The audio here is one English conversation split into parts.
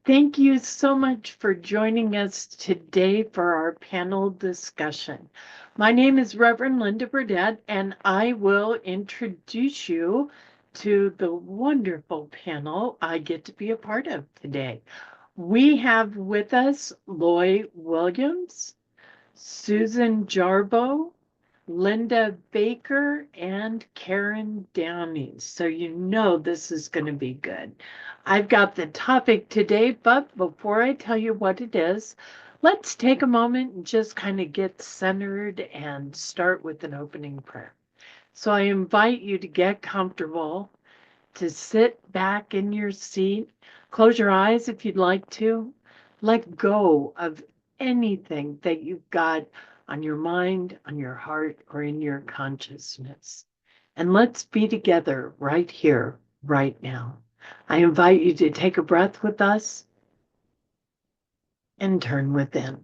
Thank you so much for joining us today for our panel discussion. My name is Reverend Linda Burdett, and I will introduce you to the wonderful panel I get to be a part of today. We have with us Loy Williams, Susan Jarboe, Linda Baker, and Karen Downy. So you know this is going to be good. I've got the topic today, but before I tell you what it is, let's take a moment and just kind of get centered and start with an opening prayer. So I invite you to get comfortable, to sit back in your seat, close your eyes if you'd like to, let go of anything that you've got on your mind, on your heart, or in your consciousness. And let's be together right here, right now. I invite you to take a breath with us and turn within.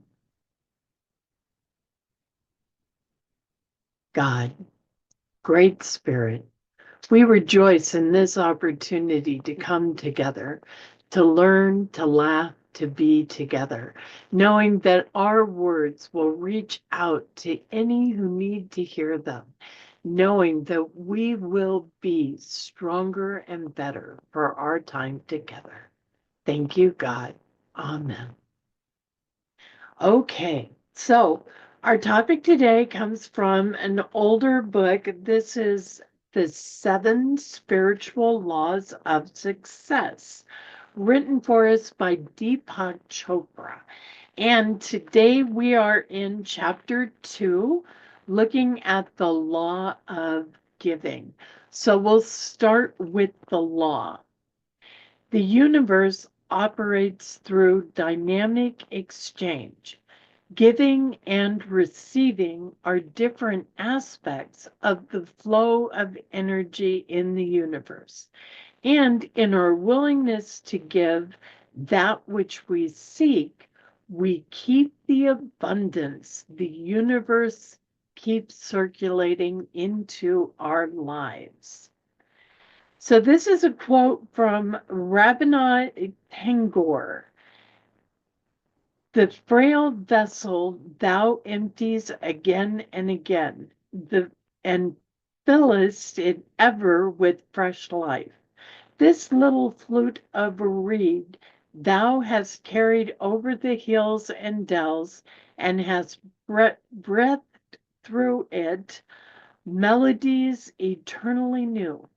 God, Great Spirit, we rejoice in this opportunity to come together, to learn, to laugh, to be together, knowing that our words will reach out to any who need to hear them, knowing that we will be stronger and better for our time together. Thank you, God. Amen. Okay, so our topic today comes from an older book. This is The 7 Spiritual Laws of Success, written for us by Deepak Chopra. And today we are in chapter 2, looking at the law of giving. So we'll start with the law. The universe operates through dynamic exchange. Giving and receiving are different aspects of the flow of energy in the universe. And in our willingness to give that which we seek, we keep the abundance the universe keeps circulating into our lives. So this is a quote from Rabindranath Tagore. The frail vessel thou empties again and again, and fillest it ever with fresh life. This little flute of a reed thou hast carried over the hills and dells, and hast breathed through it melodies eternally new.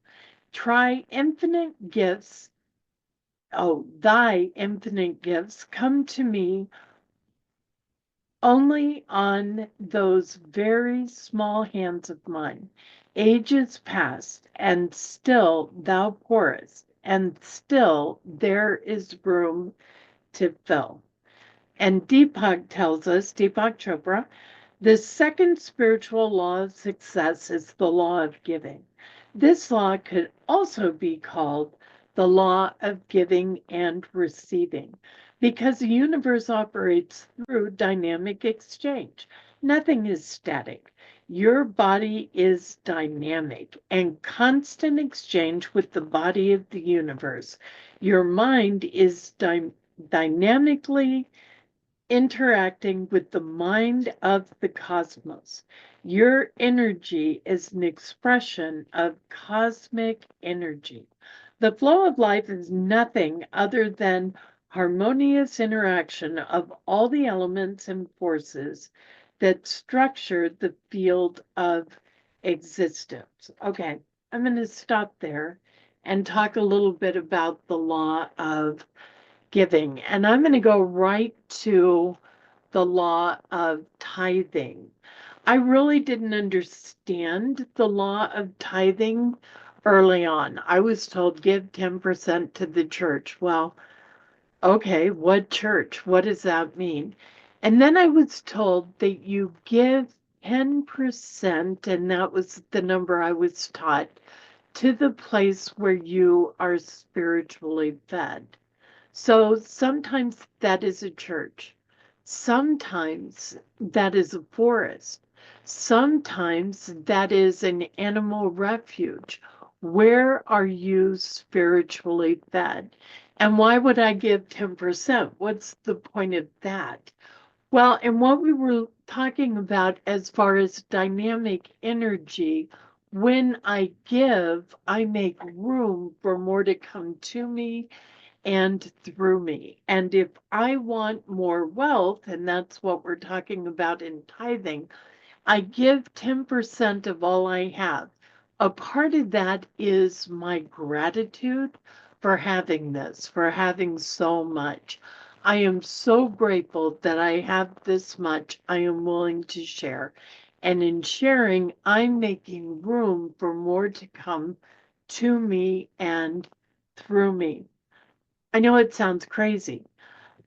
Try infinite gifts, thy infinite gifts come to me only on those very small hands of mine. Ages passed, and still thou pourest, and still there is room to fill. And Deepak tells us, Deepak Chopra, the second spiritual law of success is the law of giving. This law could also be called the law of giving and receiving, because the universe operates through dynamic exchange. Nothing is static. Your body is dynamic and constant exchange with the body of the universe. Your mind is dynamically interacting with the mind of the cosmos. Your energy is an expression of cosmic energy. The flow of life is nothing other than harmonious interaction of all the elements and forces that structure the field of existence. Okay, I'm going to stop there and talk a little bit about the law of giving. And I'm going to go right to the law of tithing. I really didn't understand the law of tithing early on. I was told give 10% to the church. Well, okay, what church? What does that mean? And then I was told that you give 10%, and that was the number I was taught, to the place where you are spiritually fed. So sometimes that is a church. Sometimes that is a forest. Sometimes that is an animal refuge. Where are you spiritually fed? And why would I give 10%? What's the point of that? Well, and what we were talking about as far as dynamic energy, when I give, I make room for more to come to me and through me. And if I want more wealth, and that's what we're talking about in tithing, I give 10% of all I have. A part of that is my gratitude for having this, for having so much. I am so grateful that I have this much I am willing to share. And in sharing, I'm making room for more to come to me and through me. I know it sounds crazy.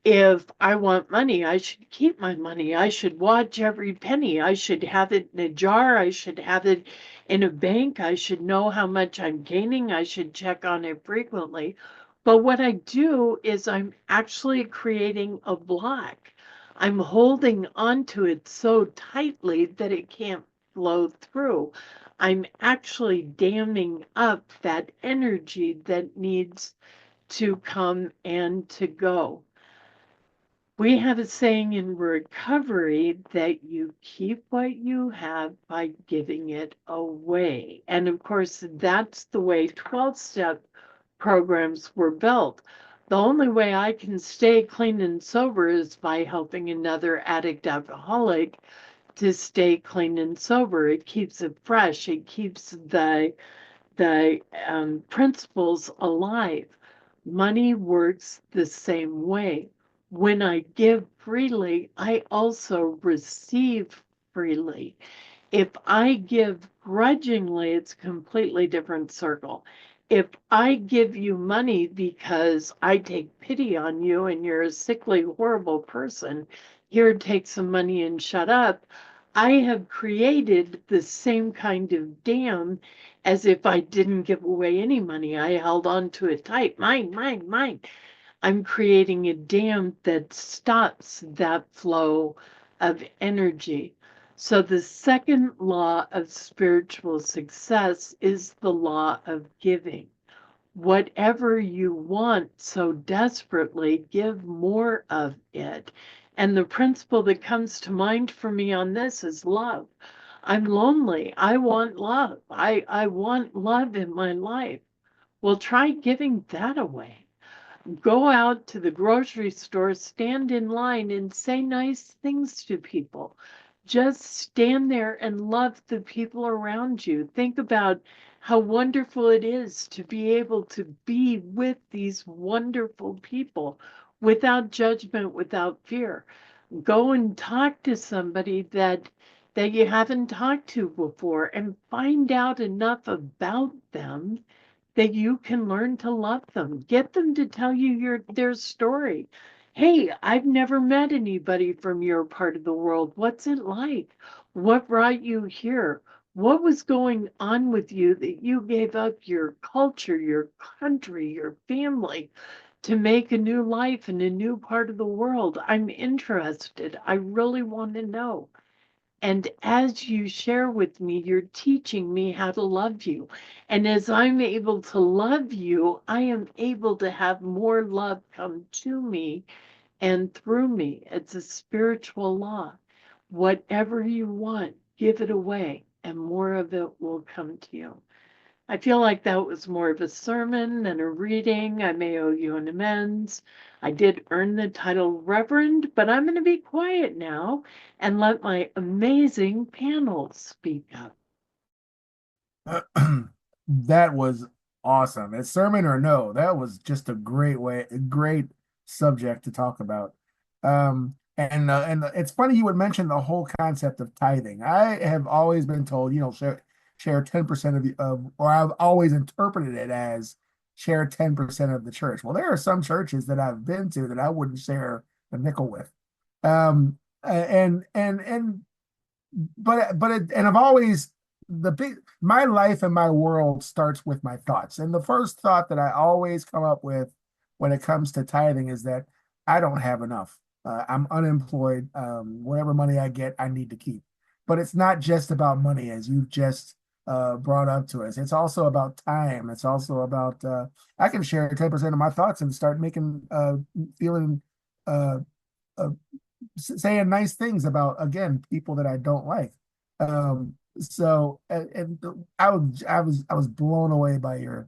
If I want money, I should keep my money. I should watch every penny. I should have it in a jar. I should have it in a bank. I should know how much I'm gaining. I should check on it frequently. But what I do is I'm actually creating a block. I'm holding onto it so tightly that it can't flow through. I'm actually damming up that energy that needs to come and to go. We have a saying in recovery that you keep what you have by giving it away. And of course, that's the way 12-step programs were built. The only way I can stay clean and sober is by helping another addict alcoholic to stay clean and sober. It keeps it fresh. It keeps the principles alive. Money works the same way. When I give freely, I also receive freely. If I give grudgingly, it's a completely different circle. If I give you money because I take pity on you and you're a sickly, horrible person, here, take some money and shut up, I have created the same kind of dam as if I didn't give away any money. I held on to it tight. Mine, mine, mine. I'm creating a dam that stops that flow of energy. So the second law of spiritual success is the law of giving. Whatever you want so desperately, give more of it. And the principle that comes to mind for me on this is love. I'm lonely. I want love. I want love in my life. Well, try giving that away. Go out to the grocery store, stand in line, and say nice things to people. Just stand there and love the people around you. Think about how wonderful it is to be able to be with these wonderful people without judgment, without fear. Go and talk to somebody that you haven't talked to before and find out enough about them that you can learn to love them. Get them to tell you their story. Hey, I've never met anybody from your part of the world. What's it like? What brought you here? What was going on with you that you gave up your culture, your country, your family to make a new life in a new part of the world? I'm interested. I really want to know. And as you share with me, you're teaching me how to love you. And as I'm able to love you, I am able to have more love come to me and through me. It's a spiritual law. Whatever you want, give it away, and more of it will come to you. I feel like that was more of a sermon than a reading. I may owe you an amends. I did earn the title Reverend, but I'm going to be quiet now and let my amazing panel speak up. That was awesome. A sermon or no, that was just a great subject to talk about. And it's funny you would mention the whole concept of tithing. I have always been told, share 10% or I've always interpreted it as share 10% of the church. Well, there are some churches that I've been to that I wouldn't share a nickel with. And and I've always the big my life and my world starts with my thoughts. And the first thought that I always come up with when it comes to tithing is that I don't have enough. I'm unemployed. Whatever money I get, I need to keep. But it's not just about money, as you've just brought up to us. It's also about time. It's also about I can share 10% of my thoughts and start making feeling uh, uh saying nice things about, again, people that I don't like. So and I was blown away by your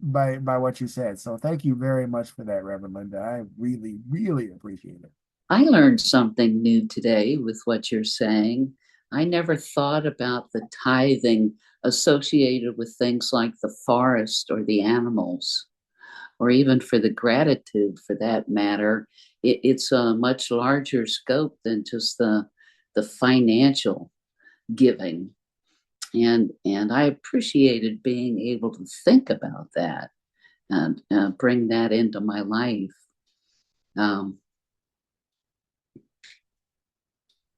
by what you said. So thank you very much for that, Reverend Linda. I really, really appreciate it. I learned something new today with what you're saying. I never thought about the tithing associated with things like the forest or the animals, or even for the gratitude for that matter. It's a much larger scope than just the financial giving. And I appreciated being able to think about that and bring that into my life. Um,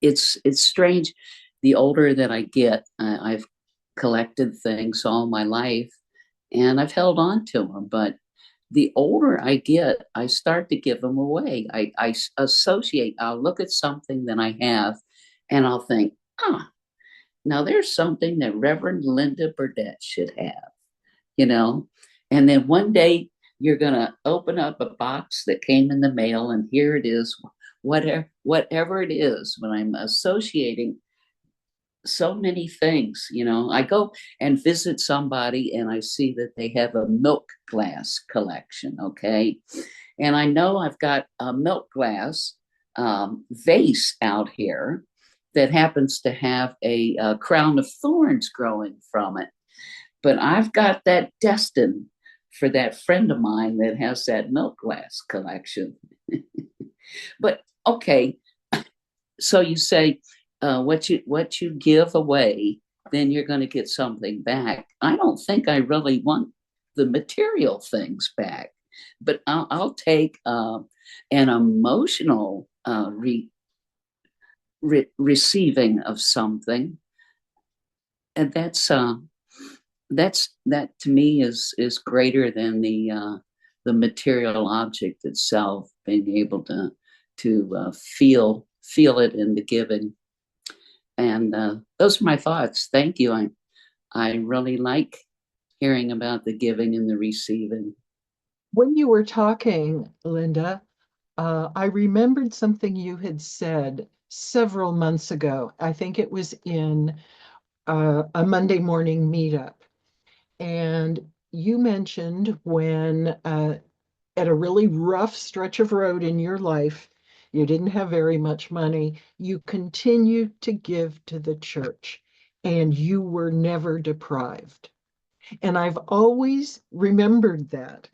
it's strange. The older that I get, I've collected things all my life, and I've held on to them. But the older I get, I start to give them away. I associate. I'll look at something that I have, and I'll think, ah, now there's something that Reverend Linda Burdett should have, you know. And then one day you're gonna open up a box that came in the mail, and here it is, whatever it is. When I'm associating so many things, I go and visit somebody and I see that they have a milk glass collection. Okay, and I know I've got a milk glass vase out here that happens to have a crown of thorns growing from it, but I've got that destined for that friend of mine that has that milk glass collection. But okay, so you say what you give away, then you're going to get something back. I don't think I really want the material things back, but I'll take an emotional receiving of something, and that to me is greater than the material object itself. Being able to feel it in the giving. And those are my thoughts. Thank you. I really like hearing about the giving and the receiving. When you were talking, Linda, I remembered something you had said several months ago. I think it was in a Monday morning meetup. And you mentioned when at a really rough stretch of road in your life, you didn't have very much money, you continued to give to the church and you were never deprived. And I've always remembered that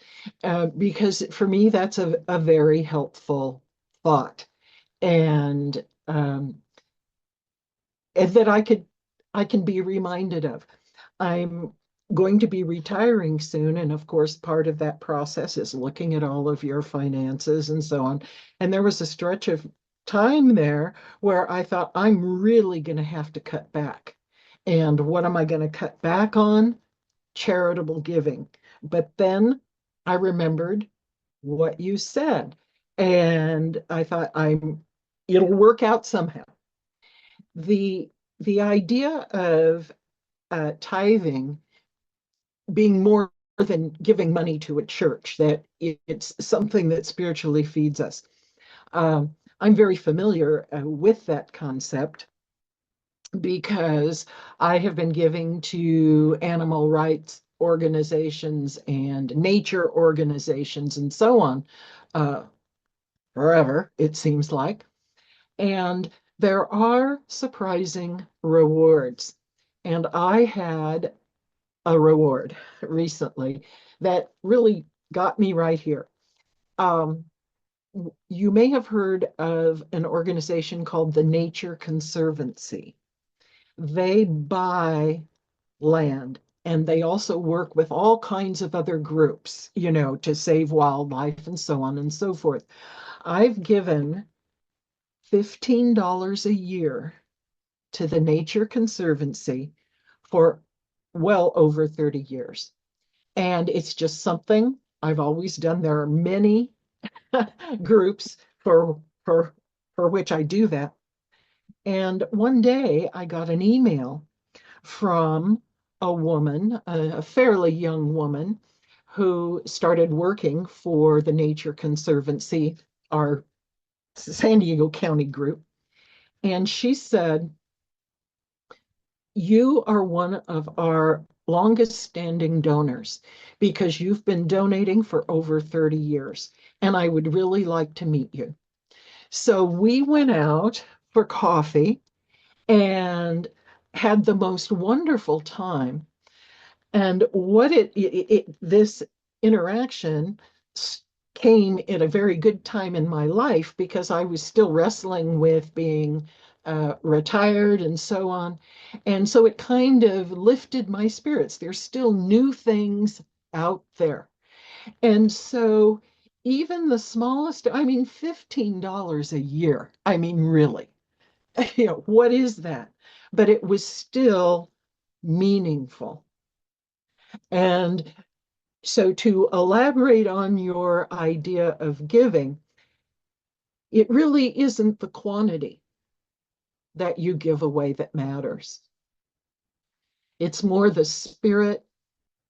because for me, that's a very helpful thought. And that I can be reminded of. I'm going to be retiring soon. And of course, part of that process is looking at all of your finances and so on. And there was a stretch of time there where I thought, I'm really going to have to cut back. And what am I going to cut back on? Charitable giving. But then I remembered what you said. And I thought, it'll work out somehow. The idea of tithing being more than giving money to a church, that it's something that spiritually feeds us. I'm very familiar with that concept because I have been giving to animal rights organizations and nature organizations and so on forever, it seems like. And there are surprising rewards. And I had a reward recently that really got me right here. Um, you may have heard of an organization called the Nature Conservancy. They buy land and they also work with all kinds of other groups, to save wildlife and so on and so forth. I've given $15 a year to the Nature Conservancy for well over 30 years. And it's just something I've always done. There are many groups for which I do that. And one day I got an email from a woman, a fairly young woman, who started working for the Nature Conservancy, our San Diego County group. And she said, "You are one of our longest standing donors because you've been donating for over 30 years, and I would really like to meet you." So we went out for coffee and had the most wonderful time. And what this interaction came at a very good time in my life because I was still wrestling with being retired and so on. And so it kind of lifted my spirits. There's still new things out there. And so even the smallest, I mean, $15 a year, I mean, really, what is that? But it was still meaningful. And so, to elaborate on your idea of giving, it really isn't the quantity that you give away that matters. It's more the spirit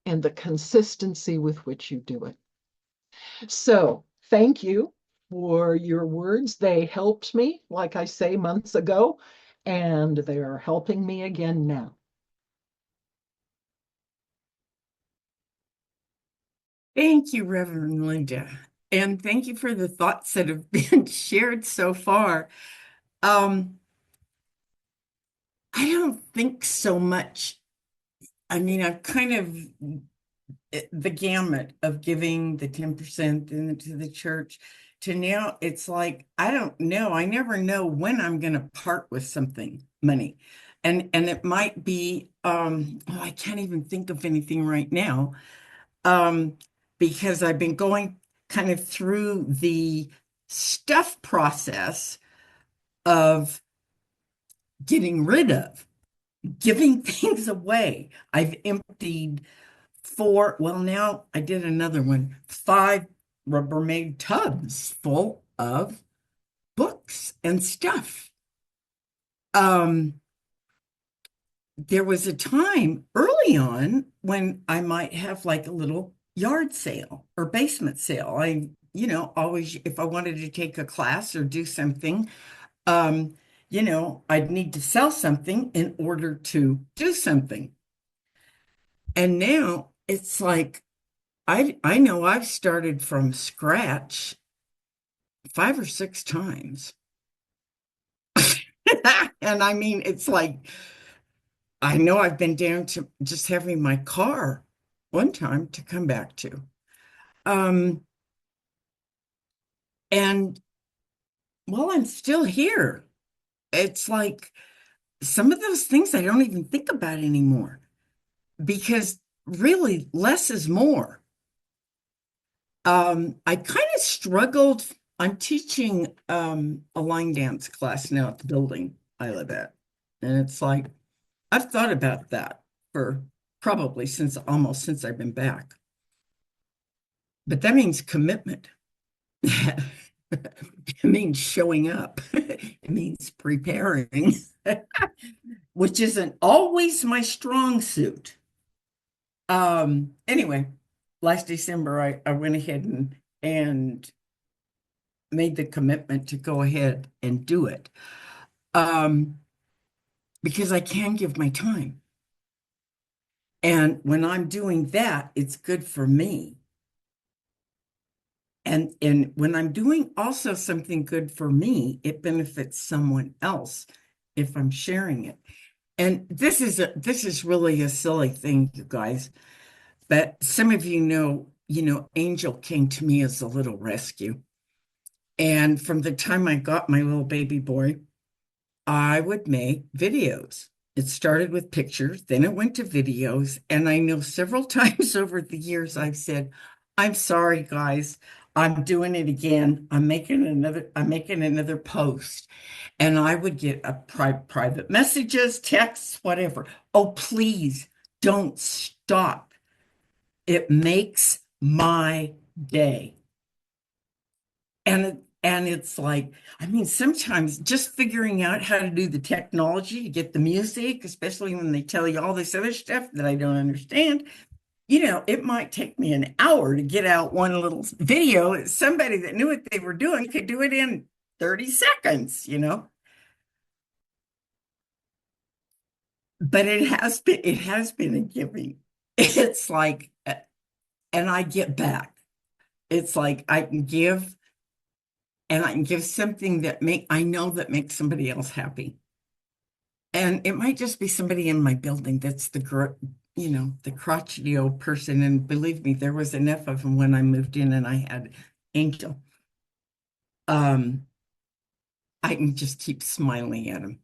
and the consistency with which you do it. So, thank you for your words. They helped me, like I say, months ago, and they're helping me again now. Thank you, Reverend Linda. And thank you for the thoughts that have been shared so far. I don't think so much. I mean, I've kind of the gamut of giving the 10% to the church to now it's like, I don't know. I never know when I'm going to part with something, money. And it might be, well, I can't even think of anything right now. Because I've been going kind of through the stuff process of getting rid of, giving things away. I've emptied well, now I did another one, 5 Rubbermaid tubs full of books and stuff. There was a time early on when I might have like a little yard sale or basement sale. Always, if I wanted to take a class or do something, I'd need to sell something in order to do something. And now it's like, I know I've started from scratch 5 or 6 times. And I mean, it's like, I know I've been down to just having my car one time to come back to. And while I'm still here, it's like some of those things I don't even think about anymore because really less is more. I kind of struggled. I'm teaching a line dance class now at the building I live at. And it's like, I've thought about that for probably almost since I've been back. But that means commitment. It means showing up. It means preparing, which isn't always my strong suit. Anyway, last December, I went ahead and made the commitment to go ahead and do it. Because I can give my time. And when I'm doing that, it's good for me. And when I'm doing also something good for me, it benefits someone else if I'm sharing it. And this is really a silly thing, you guys. But some of you know, Angel came to me as a little rescue. And from the time I got my little baby boy, I would make videos. It started with pictures, then it went to videos. And I know several times over the years I've said, I'm sorry, guys, I'm doing it again. I'm making another post. And I would get a private messages, texts, whatever. Oh, please don't stop. It makes my day. And And it's like, I mean, sometimes just figuring out how to do the technology to get the music, especially when they tell you all this other stuff that I don't understand, it might take me an hour to get out one little video. Somebody that knew what they were doing could do it in 30 seconds. But it has been a giving. It's like, and I get back. It's like I can give, and I can give something I know that makes somebody else happy. And it might just be somebody in my building that's the crotchety old person. And believe me, there was enough of them when I moved in and I had Angel. I can just keep smiling at him.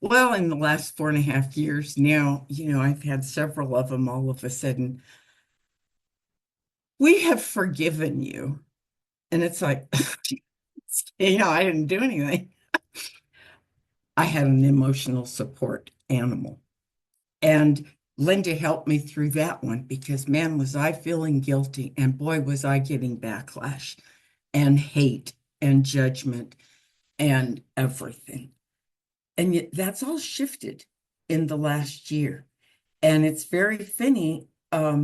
Well, in the last 4.5 years now, I've had several of them all of a sudden. We have forgiven you. And it's like, I didn't do anything. I had an emotional support animal. And Linda helped me through that one because, man, was I feeling guilty. And boy, was I getting backlash and hate and judgment and everything. And yet that's all shifted in the last year. And it's very funny. A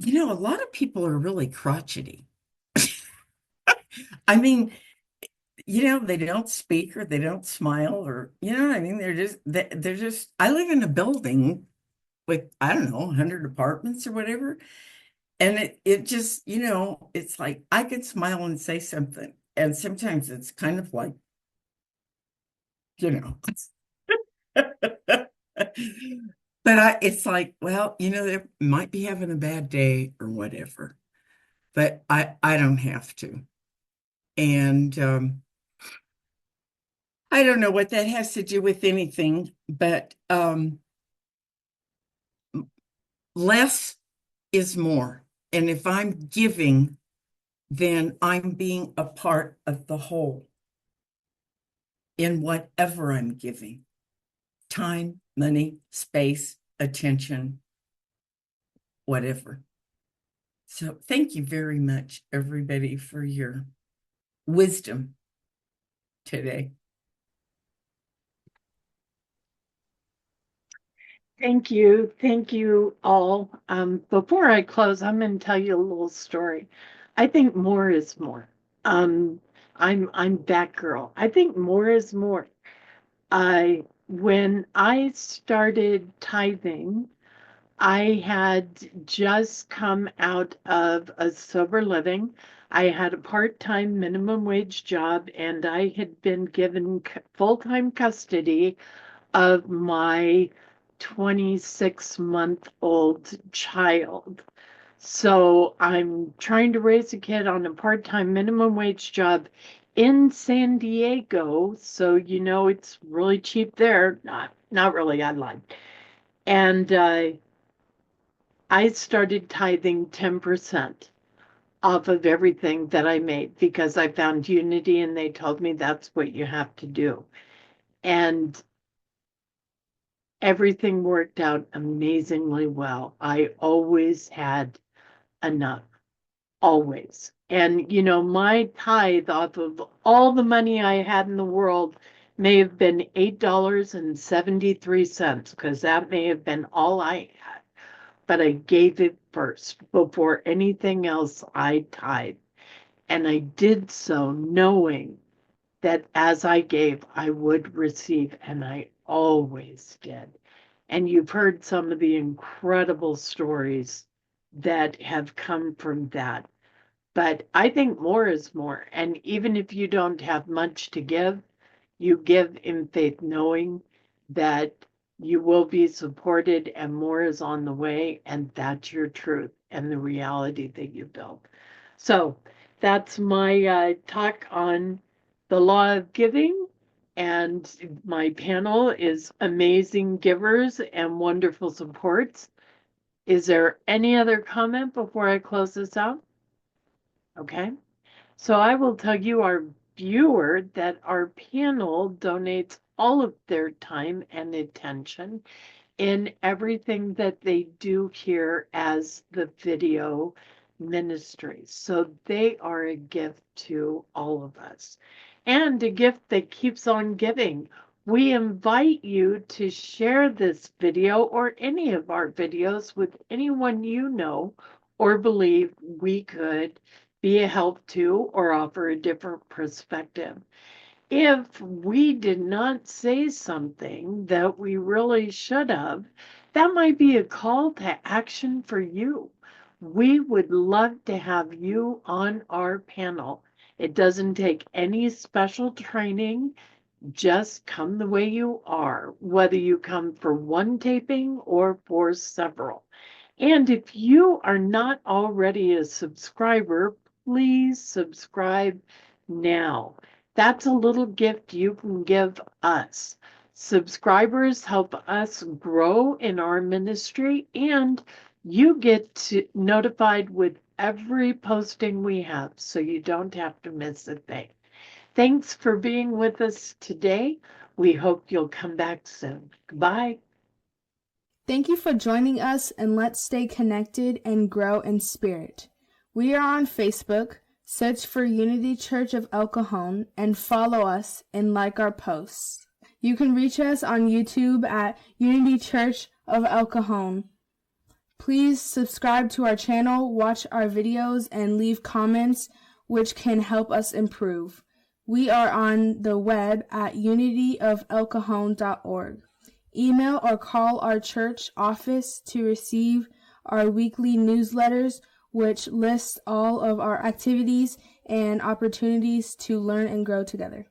lot of people are really crotchety. I mean, they don't speak or they don't smile or, what I mean? They're just, I live in a building with, I don't know, 100 apartments or whatever. And it just, it's like I could smile and say something. And sometimes it's kind of like, but it's like, well, they might be having a bad day or whatever, but I don't have to. And I don't know what that has to do with anything, but less is more. And if I'm giving, then I'm being a part of the whole in whatever I'm giving. Time, money, space, attention, whatever. So thank you very much, everybody, for your wisdom today. Thank you. Thank you all. Before I close, I'm going to tell you a little story. I think more is more. I'm that girl. I think more is more. When I started tithing, I had just come out of a sober living. I had a part-time minimum wage job, and I had been given full-time custody of my 26-month-old child. So I'm trying to raise a kid on a part-time minimum wage job in San Diego. So, it's really cheap there. Not really, I lied. And I started tithing 10% off of everything that I made because I found unity and they told me that's what you have to do. And everything worked out amazingly well. I always had enough, always. And, my tithe off of all the money I had in the world may have been $8.73 because that may have been all I had. But I gave it first before anything else. I tithe. And I did so knowing that as I gave, I would receive, and I always did. And you've heard some of the incredible stories that have come from that. But I think more is more. And even if you don't have much to give, you give in faith, knowing that you will be supported and more is on the way. And that's your truth and the reality that you build. So that's my talk on the law of giving. And my panel is amazing givers and wonderful supports. Is there any other comment before I close this out? Okay. So I will tell you, our viewer, that our panel donates all of their time and attention in everything that they do here as the video ministries. So they are a gift to all of us, and a gift that keeps on giving. We invite you to share this video or any of our videos with anyone you know or believe we could be a help to or offer a different perspective. If we did not say something that we really should have, that might be a call to action for you. We would love to have you on our panel. It doesn't take any special training. Just come the way you are, whether you come for one taping or for several. And if you are not already a subscriber, please subscribe now. That's a little gift you can give us. Subscribers help us grow in our ministry, and you get notified with every posting we have, so you don't have to miss a thing. Thanks for being with us today. We hope you'll come back soon. Goodbye. Thank you for joining us, and let's stay connected and grow in spirit. We are on Facebook. Search for Unity Church of El Cajon and follow us and like our posts. You can reach us on YouTube at Unity Church of El Cajon. Please subscribe to our channel, watch our videos, and leave comments which can help us improve. We are on the web at unityofelcajon.org. Email or call our church office to receive our weekly newsletters, which lists all of our activities and opportunities to learn and grow together.